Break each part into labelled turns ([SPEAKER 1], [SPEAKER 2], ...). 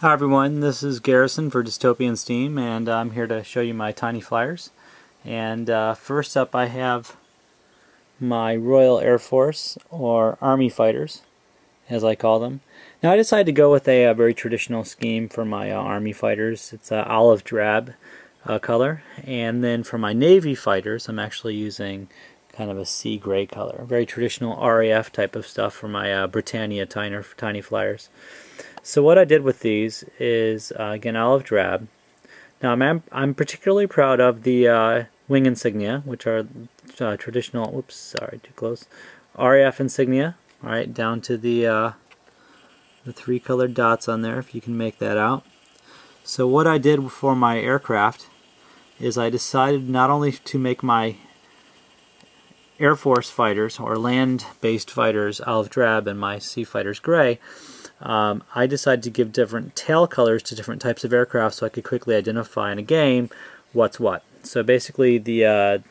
[SPEAKER 1] Hi everyone, this is Garrison for Dystopian Steam, and I'm here to show you my tiny flyers. And first up I have my Royal Air Force, or Army fighters, as I call them. Now I decided to go with a very traditional scheme for my Army fighters. It's an olive drab color, and then for my Navy fighters I'm actually using kind of a sea gray color. Very traditional RAF type of stuff for my Britannia tiny flyers. So what I did with these is, again, olive drab. Now I'm particularly proud of the wing insignia, which are traditional, whoops, sorry, too close, RAF insignia, alright, down to the 3 colored dots on there, if you can make that out. So what I did for my aircraft is I decided not only to make my Air Force fighters, or land-based fighters, olive drab, and my sea fighters gray, I decided to give different tail colors to different types of aircraft so I could quickly identify in a game what's what. So basically the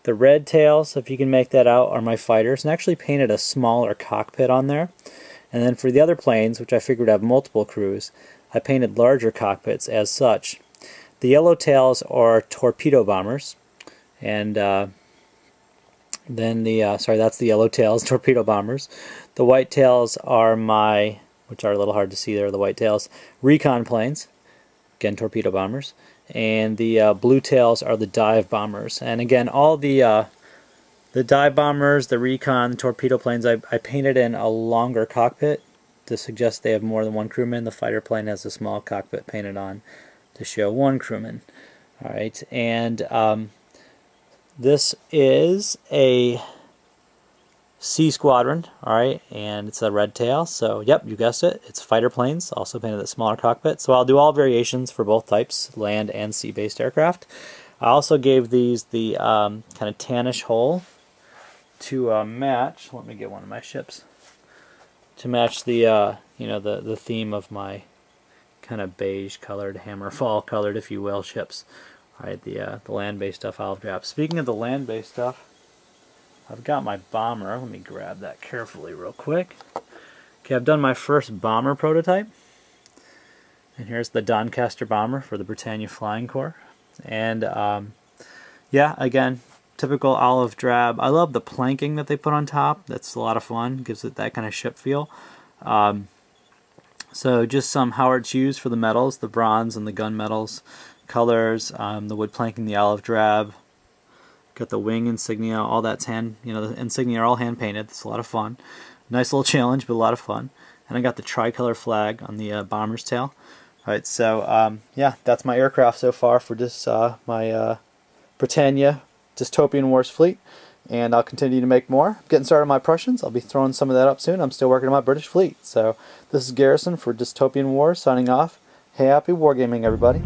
[SPEAKER 1] red tails, if you can make that out, are my fighters, and actually painted a smaller cockpit on there. And then for the other planes, which I figured have multiple crews, I painted larger cockpits as such. The yellow tails are torpedo bombers, and then sorry, that's the yellow tails, torpedo bombers. The white tails are my, which are a little hard to see there, the white tails, recon planes, again torpedo bombers, and the blue tails are the dive bombers. And again, all the dive bombers, the recon, the torpedo planes, I painted in a longer cockpit to suggest they have more than one crewman. The fighter plane has a small cockpit painted on to show one crewman. All right, and this is a C Squadron, alright, and it's a red tail, so yep, you guessed it, it's fighter planes, also painted a smaller cockpit. So I'll do all variations for both types, land and sea-based aircraft. I also gave these the kind of tannish hull to match, let me get one of my ships, to match the, you know, the theme of my kind of beige colored, hammerfall colored, if you will, ships. Alright, the land-based stuff, olive drab. Speaking of the land-based stuff, I've got my bomber. Let me grab that carefully real quick. Okay, I've done my first bomber prototype. And here's the Doncaster Bomber for the Britannia Flying Corps. And yeah, again, typical olive drab. I love the planking that they put on top. That's a lot of fun. Gives it that kind of ship feel. So just some Howard Hughes for the metals, the bronze and the gun metals colors, the wood planking, the olive drab. Got the wing insignia, all that's hand, you know, the insignia are all hand painted. It's a lot of fun. Nice little challenge, but a lot of fun. And I got the tricolor flag on the bomber's tail. Alright, so yeah, that's my aircraft so far for this, my Britannia Dystopian Wars fleet. And I'll continue to make more. Getting started on my Prussians. I'll be throwing some of that up soon. I'm still working on my British fleet. So this is Garrison for Dystopian Wars signing off. Happy wargaming, everybody.